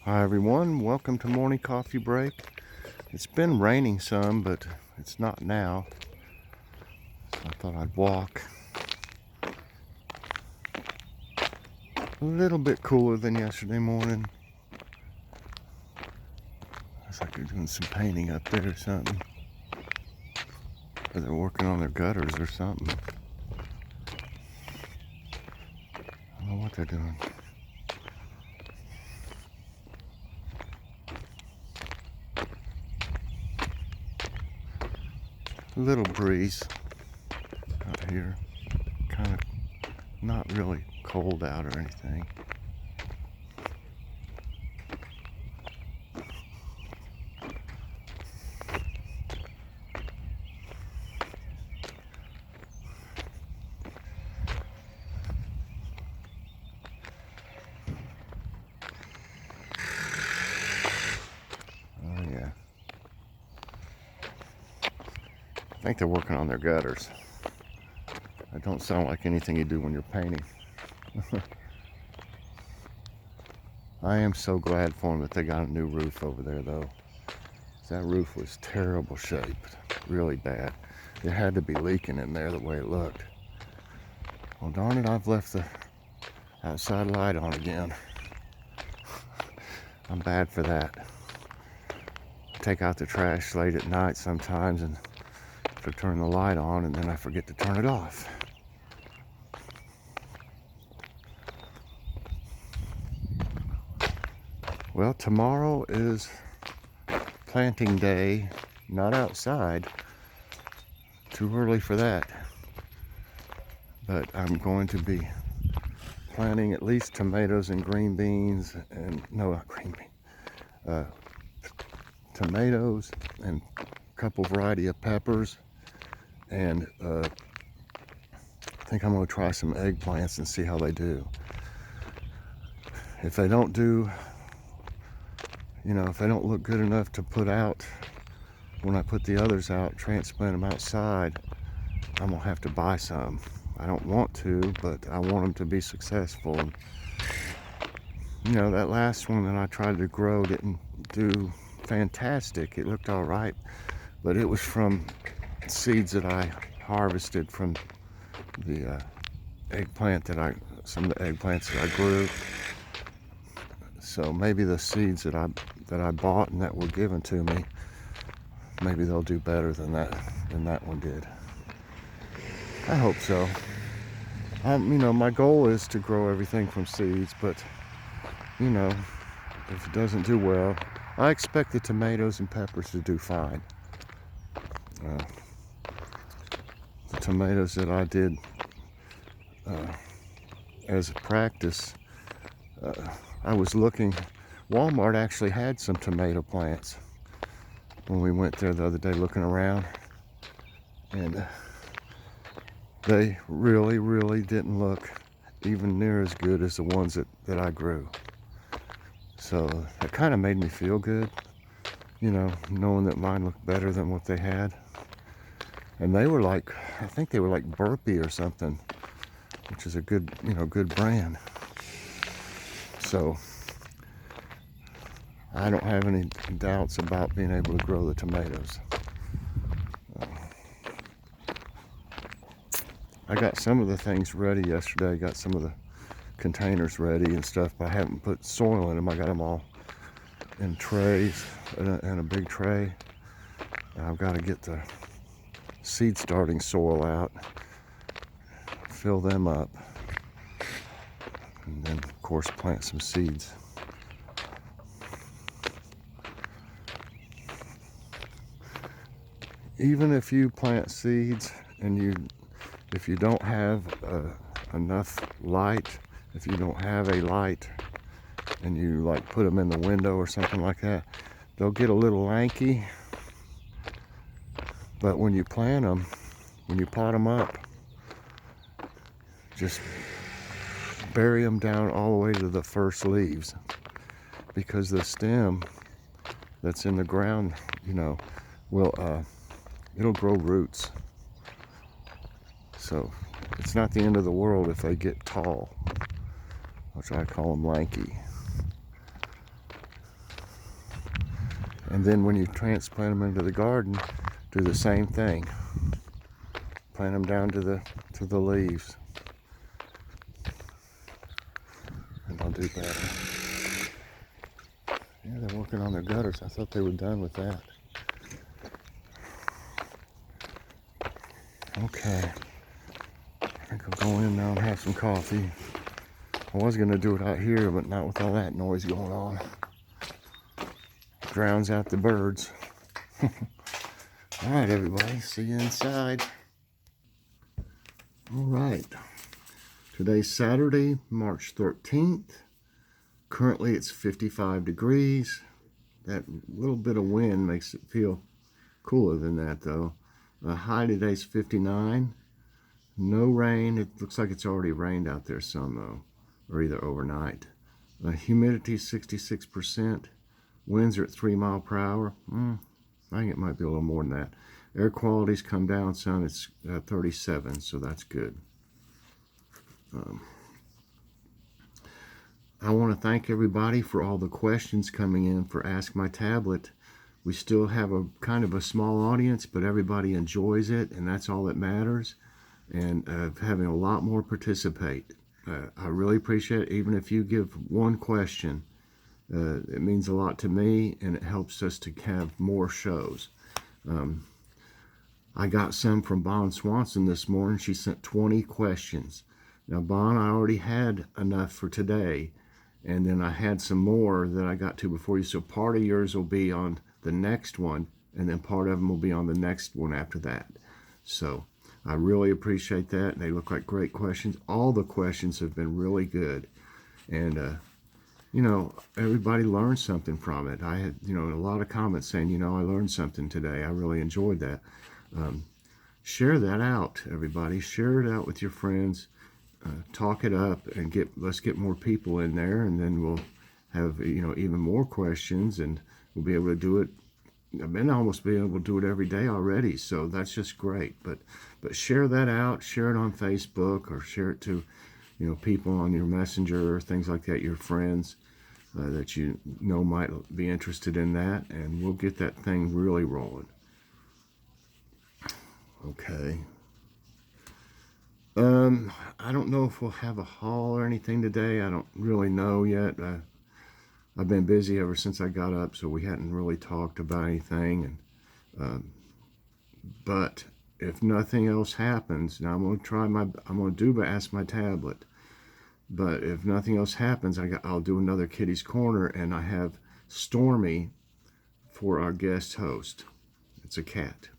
Hi everyone, welcome to morning coffee break. It's been raining some, but it's not now. So I thought I'd walk. A little bit cooler than yesterday morning. Looks like they're doing some painting up there or something. Or they're working on their gutters or something. I don't know what they're doing. A little breeze out here. Kind of not really cold out or anything. Oh yeah. I think they're working on their gutters. It don't sound like anything you do when you're painting. I am so glad for them that they got a new roof over there though. That roof was terrible shape, really bad. It had to be leaking in there the way it looked. Well, darn it, I've left the outside light on again. I'm bad for that. Take out the trash late at night sometimes and to turn the light on, and then I forget to turn it off. Well, tomorrow is planting day, not outside. Too early for that. But I'm going to be planting at least tomatoes and green beans, and no, not green beans. Tomatoes and a couple variety of peppers, and I think I'm going to try some eggplants and see how they do. If they don't do, if they don't look good enough to put out when I put the others out, transplant them outside, I'm going to have to buy some. I don't want to, but I want them to be successful. That last one that I tried to grow didn't do fantastic. It looked all right, but it was from seeds that I harvested from the some of the eggplants that I grew. So maybe the seeds that I bought and that were given to me, maybe they'll do better than that one did. I hope so. My goal is to grow everything from seeds, but if it doesn't do well, I expect the tomatoes and peppers to do fine. The tomatoes that I did as a practice, I was looking. Walmart actually had some tomato plants when we went there the other day looking around, and they really didn't look even near as good as the ones that I grew. So that kind of made me feel good, knowing that mine looked better than what they had. And they were like, I think they were like Burpee or something, which is a good brand. So I don't have any doubts about being able to grow the tomatoes. I got some of the things ready yesterday. I got some of the containers ready and stuff, but I haven't put soil in them. I got them all in trays, in a big tray. And I've got to get the seed starting soil out, fill them up, and then of course plant some seeds. Even if you plant seeds and if you don't have enough light, if you don't have a light and you like put them in the window or something like that, they'll get a little lanky. But when you plant them, when you pot them up, just bury them down all the way to the first leaves, because the stem that's in the ground, it'll grow roots. So it's not the end of the world if they get tall, which I call them lanky. And then when you transplant them into the garden, do the same thing. Plant them down to the leaves. And I'll do better. Yeah, they're working on their gutters. I thought they were done with that. Okay. I think I'll go in now and have some coffee. I was going to do it out here, but not with all that noise going on. Drowns out the birds. All right, everybody. See you inside. All right. Today's Saturday, March 13th. Currently, it's 55 degrees. That little bit of wind makes it feel cooler than that, though. High today's 59. No rain. It looks like it's already rained out there some, though, or either overnight. Humidity 66%. Winds are at 3 miles per hour. I think it might be a little more than that. Air quality's come down some. It's 37, so that's good. I want to thank everybody for all the questions coming in for Ask My Tablet. We still have a kind of a small audience, but everybody enjoys it, and that's all that matters. And having a lot more participate. I really appreciate it. Even if you give one question, it means a lot to me, and it helps us to have more shows. I got some from Bon Swanson this morning. She sent 20 questions. Now, Bon, I already had enough for today, and then I had some more that I got to before you. So part of yours will be on the next one, and then part of them will be on the next one after that. So I really appreciate that. They look like great questions. All the questions have been really good. And, you know, everybody learned something from it. I had, you know, a lot of comments saying, you know, I learned something today. I really enjoyed that. Share that out, everybody. Share it out with your friends. Talk it up and let's get more people in there, and then we'll have, you know, even more questions, and we'll be able to do it. I've been almost being able to do it every day already, so that's just great. But share that out. Share it on Facebook, or share it to, you know, people on your messenger or things like that, your friends that you know might be interested in that, and we'll get that thing really rolling. Okay. I don't know if we'll have a haul or anything today. I don't really know yet. I've been busy ever since I got up, so we hadn't really talked about anything. And but if nothing else happens, now I'm gonna do Ask My Tablet. But if nothing else happens, I'll do another Kitty's Corner, and I have Stormy for our guest host. It's a cat.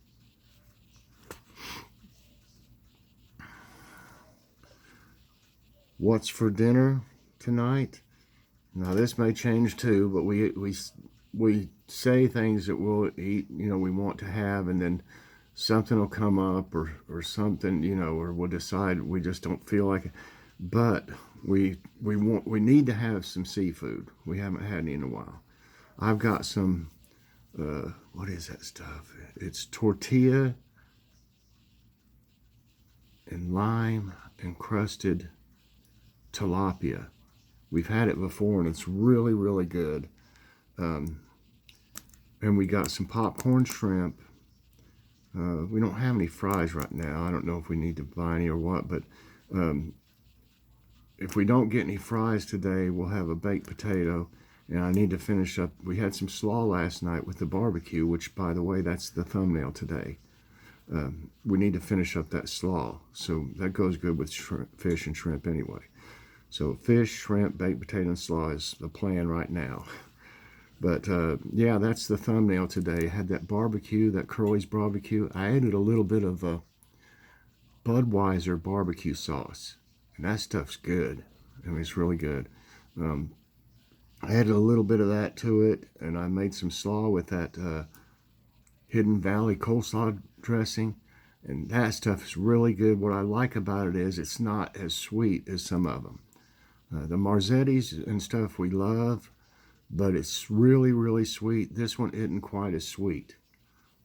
What's for dinner tonight? Now this may change too, but we say things that we'll eat, you know, we want to have, and then something will come up or something, you know, or we'll decide we just don't feel like it. But we need to have some seafood. We haven't had any in a while. I've got some what is that stuff? It's tortilla and lime encrusted tilapia. We've had it before, and it's really, really good. And we got some popcorn shrimp. We don't have any fries right now. I don't know if we need to buy any or what, but if we don't get any fries today, we'll have a baked potato. And I need to finish up. We had some slaw last night with the barbecue, which, by the way, that's the thumbnail today. We need to finish up that slaw. So that goes good with fish and shrimp anyway. So fish, shrimp, baked potato, and slaw is the plan right now. But yeah, that's the thumbnail today. I had that barbecue, that Curly's barbecue. I added a little bit of Budweiser barbecue sauce. And that stuff's good. I mean, it's really good. I added a little bit of that to it, and I made some slaw with that Hidden Valley coleslaw dressing. And that stuff is really good. What I like about it is it's not as sweet as some of them. The Marzettis and stuff we love, but it's really, really sweet. This one isn't quite as sweet.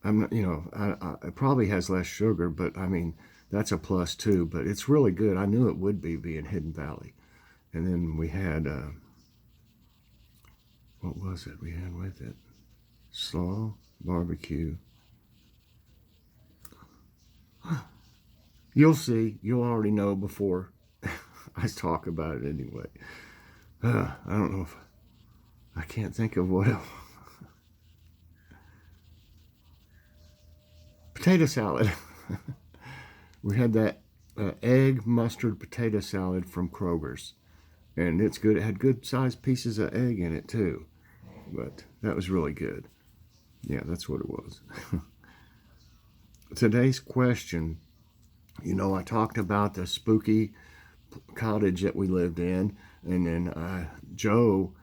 I'm not, you know, it probably has less sugar, but I mean, that's a plus too. But it's really good. I knew it would be being Hidden Valley. And then we had, what was it we had with it? Slaw barbecue. You'll see. You'll already know before I talk about it anyway. I don't know if I can't think of what else. Potato salad. We had that egg mustard potato salad from Kroger's, and it's good. It had good sized pieces of egg in it too, but that was really good. Yeah, that's what it was. Today's question, I talked about the spooky cottage that we lived in, and then Joe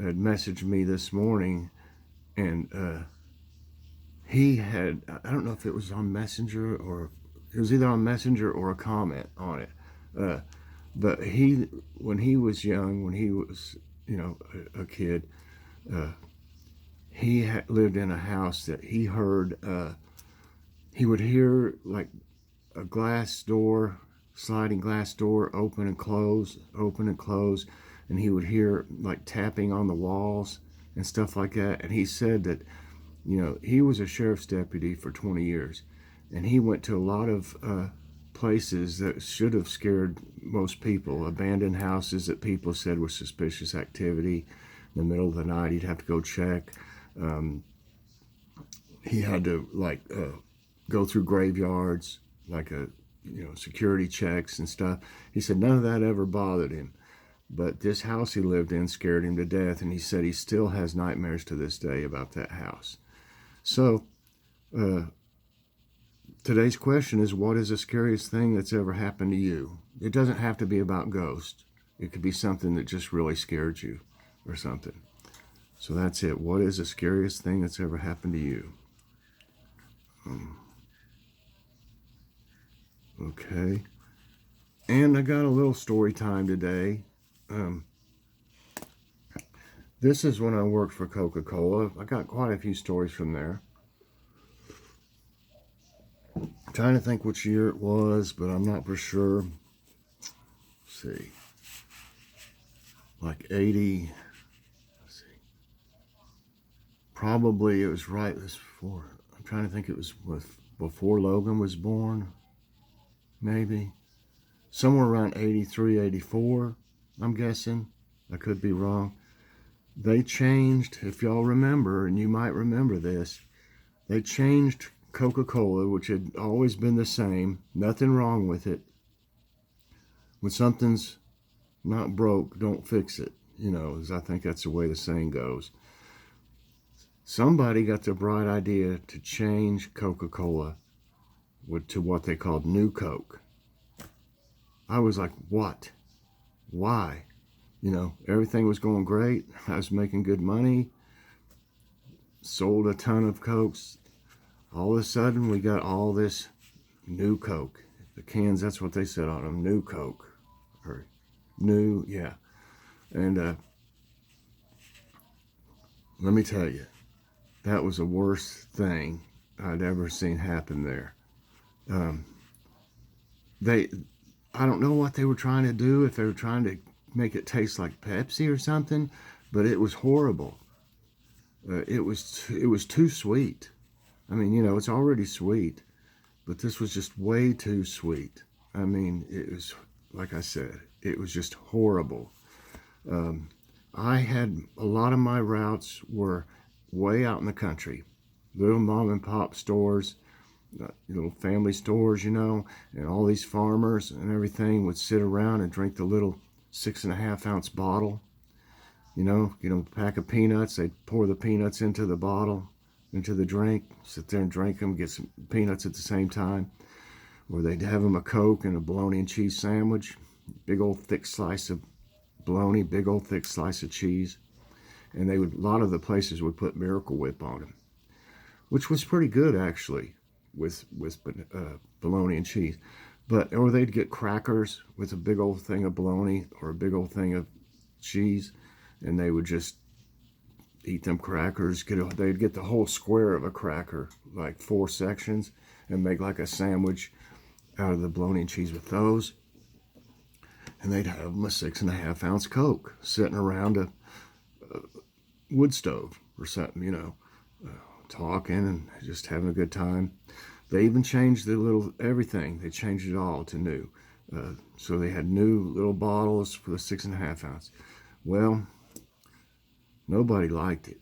had messaged me this morning, and he had, I don't know if it was on Messenger, or it was either on Messenger or a comment on it. But when he was young, when he was, a kid, he lived in a house that he heard, he would hear like a sliding glass door open and close, and he would hear like tapping on the walls and stuff like that. And he said that, he was a sheriff's deputy for 20 years, and he went to a lot of places that should have scared most people, abandoned houses that people said were suspicious activity. In the middle of the night, he'd have to go check. He had to go through graveyards, security checks and stuff. He said none of that ever bothered him, but this house he lived in scared him to death, and he said he still has nightmares to this day about that house. So today's question is, what is the scariest thing that's ever happened to you? It doesn't have to be about ghosts. It could be something that just really scared you or something. So that's it. What is the scariest thing that's ever happened to you? Okay. And I got a little story time today. This is when I worked for Coca Cola. I got quite a few stories from there. I'm trying to think which year it was, but I'm not for sure. Let's see. Like 80. Let's see. Probably it was right before. I'm trying to think it was before Logan was born. Maybe. Somewhere around 83, 84, I'm guessing. I could be wrong. They changed, if y'all remember, and you might remember this, they changed Coca Cola, which had always been the same, nothing wrong with it. When something's not broke, don't fix it. As I think that's the way the saying goes. Somebody got the bright idea to change Coca Cola to what they called New Coke. I was like, what? Why? Everything was going great. I was making good money. Sold a ton of Cokes. All of a sudden, we got all this New Coke. The cans, that's what they said on them, New Coke. Or new, yeah. And let me tell you, that was the worst thing I'd ever seen happen there. I don't know what they were trying to do, if they were trying to make it taste like Pepsi or something, but it was horrible. It was too sweet. I mean, it's already sweet, but this was just way too sweet. I mean, it was, like I said, it was just horrible. I had a lot of my routes were way out in the country, little mom and pop stores, little family stores, and all these farmers and everything would sit around and drink the little 6.5 ounce bottle. Get them a pack of peanuts. They'd pour the peanuts into the bottle, into the drink, sit there and drink them, get some peanuts at the same time. Or they'd have them a Coke and a bologna and cheese sandwich, big old thick slice of bologna, big old thick slice of cheese. And a lot of the places would put Miracle Whip on them, which was pretty good actually, with bologna and cheese. Or they'd get crackers with a big old thing of bologna or a big old thing of cheese, and they would just eat them crackers. They'd get the whole square of a cracker, like 4 sections, and make like a sandwich out of the bologna and cheese with those. And they'd have them a 6.5 ounce Coke sitting around a wood stove or something, talking and just having a good time. They even changed the little everything. They changed it all to new. So they had new little bottles for the 6.5 ounce. Well, nobody liked it.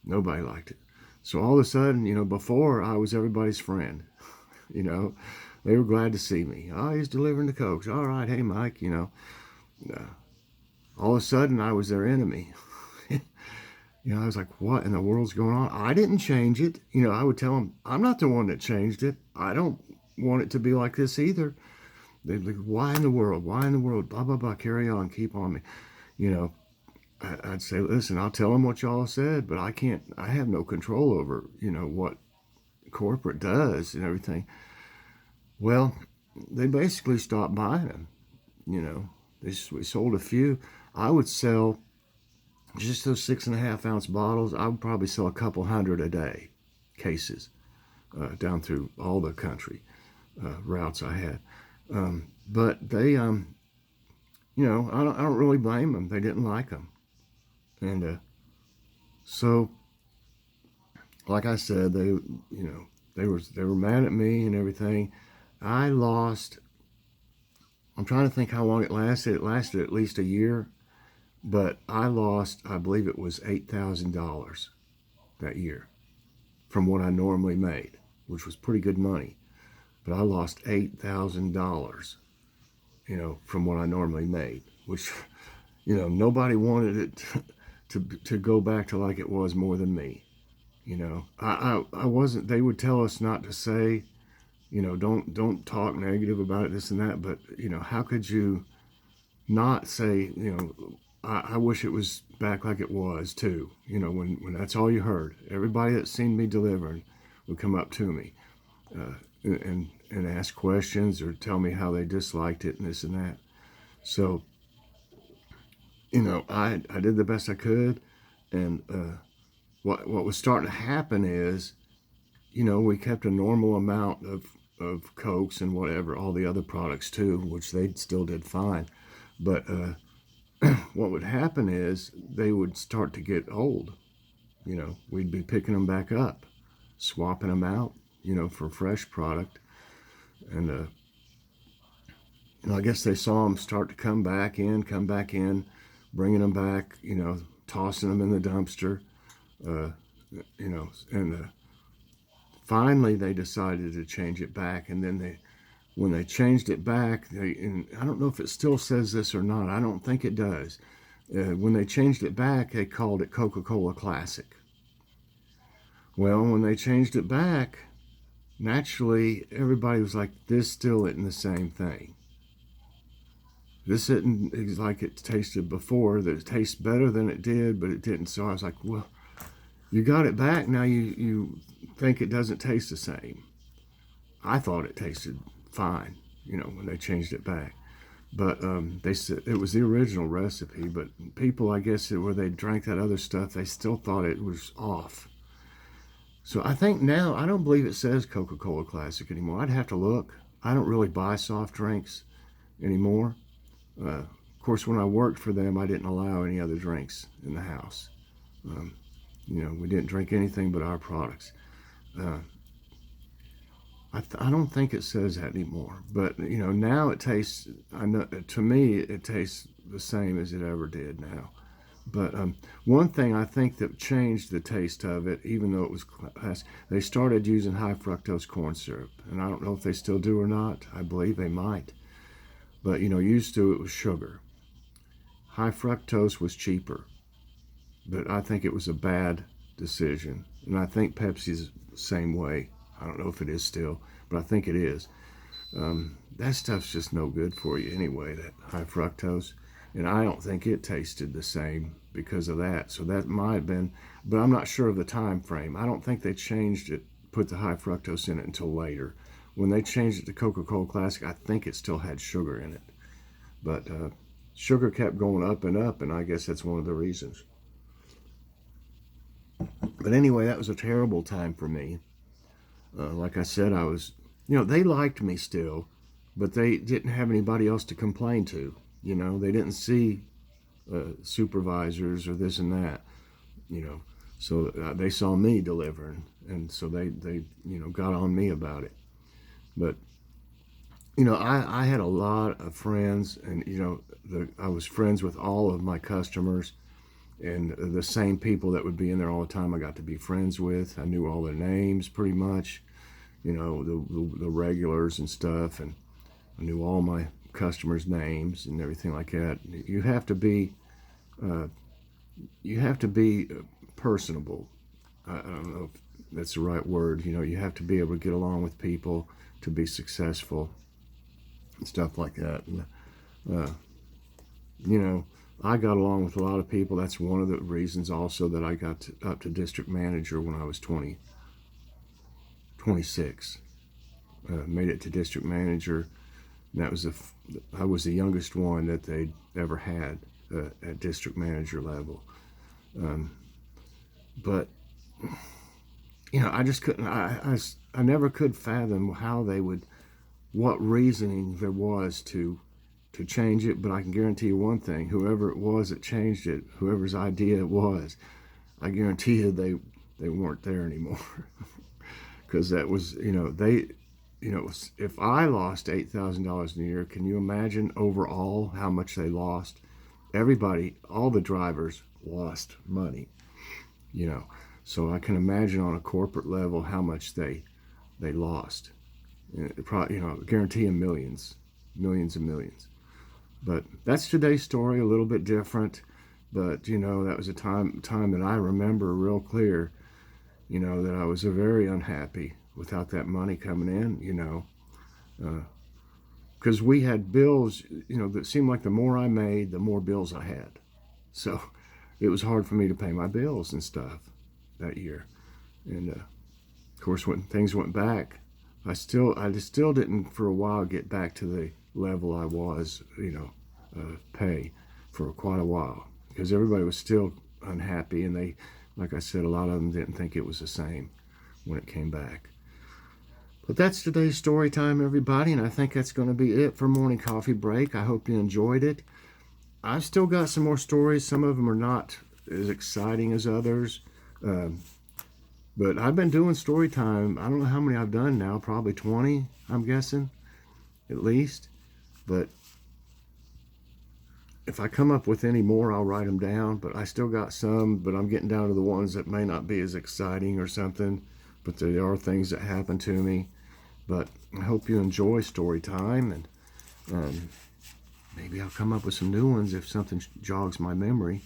Nobody liked it. So all of a sudden, before I was everybody's friend. You know, they were glad to see me. Oh, he's delivering the Cokes. All right, hey Mike. All of a sudden I was their enemy. I was like, what in the world's going on? I didn't change it. I would tell them, I'm not the one that changed it. I don't want it to be like this either. They'd be like, why in the world? Why in the world? Blah, blah, blah. Carry on. Keep on me. I'd say, listen, I'll tell them what y'all said, but I have no control over, what corporate does and everything. Well, they basically stopped buying them. We sold a few. I would sell just those 6.5 ounce bottles. I would probably sell a couple hundred a day, cases, down through all the country routes I had. But they, I don't really blame them. They didn't like them, and so, like I said, they were mad at me and everything. I lost. I'm trying to think how long it lasted. It lasted at least a year, but I lost, I believe it was $8,000 that year from what I normally made, which was pretty good money. But I lost $8,000, from what I normally made, which, nobody wanted it to go back to like it was more than me. I wasn't, they would tell us not to say, don't talk negative about it, this and that. But, how could you not say, I wish it was back like it was too. When that's all you heard. Everybody that seen me delivering would come up to me and ask questions or tell me how they disliked it and this and that. So, I did the best I could. And what was starting to happen is, we kept a normal amount of Cokes and whatever, all the other products too, which they still did fine. But what would happen is they would start to get old. We'd be picking them back up, swapping them out, for fresh product. And, I guess they saw them start to come back in, bringing them back, tossing them in the dumpster, and finally they decided to change it back. And then when they changed it back, and I don't know if it still says this or not. I don't think it does. When they changed it back, they called it Coca Cola Classic. Well, when they changed it back, naturally everybody was like, this still isn't the same thing. This isn't like it tasted before. That it tastes better than it did, but it didn't. So I was like, well, you got it back. Now you think it doesn't taste the same. I thought it tasted fine, when they changed it back. But they said it was the original recipe. But people, I guess, where they drank that other stuff, they still thought it was off. So I think now, I don't believe it says Coca Cola Classic anymore. I'd have to look. I don't really buy soft drinks anymore. Of course, when I worked for them, I didn't allow any other drinks in the house. We didn't drink anything but our products. I don't think it says that anymore. But, now it tastes, to me, it tastes the same as it ever did now. But one thing I think that changed the taste of it, even though it was class, they started using high fructose corn syrup. And I don't know if they still do or not. I believe they might. But, used to it was sugar. High fructose was cheaper. But I think it was a bad decision. And I think Pepsi's the same way. I don't know if it is still, but I think it is. That stuff's just no good for you anyway, that high fructose. And I don't think it tasted the same because of that. So that might have been, but I'm not sure of the time frame. I don't think they changed it, put the high fructose in it until later. When they changed it to Coca Cola Classic, I think it still had sugar in it. But sugar kept going up, and I guess that's one of the reasons. But anyway, that was a terrible time for me. Like I said, I was, they liked me still, but they didn't have anybody else to complain to. They didn't see supervisors or this and that. So they saw me delivering, and so they got on me about it. But I had a lot of friends, and I was friends with all of my customers, and the same people that would be in there all the time I got to be friends with. I knew all their names pretty much, the regulars and stuff, and I knew all my customers' names and everything like that. You have to be personable. I don't know if that's the right word. You have to be able to get along with people to be successful and stuff like that. And, I got along with a lot of people. That's one of the reasons also that I got up to district manager when I was 26. Made it to district manager. And that was I was the youngest one that they'd ever had at district manager level. But I just couldn't. I never could fathom how they would, what reasoning there was to change it. But I can guarantee you one thing: whoever it was that changed it, whoever's idea it was, I guarantee you they weren't there anymore. Because that was, if I lost $8,000 in a year, can you imagine overall how much they lost? Everybody, all the drivers lost money, So I can imagine on a corporate level how much they lost. Probably, guarantee you millions and millions. But that's today's story, a little bit different. But that was a time that I remember real clear. That I was very unhappy without that money coming in. Because we had bills. That seemed like the more I made, the more bills I had. So it was hard for me to pay my bills and stuff that year. And of course, when things went back, I just still didn't for a while get back to the level I was, pay for quite a while, because everybody was still unhappy, and they, like I said, a lot of them didn't think it was the same when it came back. But that's today's story time, everybody, and I think that's going to be it for Morning Coffee Break. I hope you enjoyed it. I've still got some more stories. Some of them are not as exciting as others. But I've been doing story time. I don't know how many I've done now. Probably 20, I'm guessing, at least. But if I come up with any more, I'll write them down. But I still got some, but I'm getting down to the ones that may not be as exciting or something. But there are things that happen to me. But I hope you enjoy story time. And maybe I'll come up with some new ones if something jogs my memory.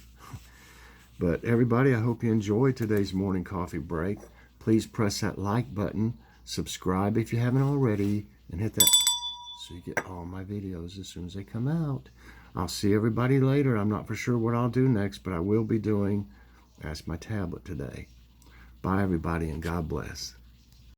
But everybody, I hope you enjoyed today's Morning Coffee Break. Please press that like button, subscribe if you haven't already, and hit that so you get all my videos as soon as they come out. I'll see everybody later. I'm not for sure what I'll do next, but I will be doing Ask My Tablet today. Bye, everybody, and God bless.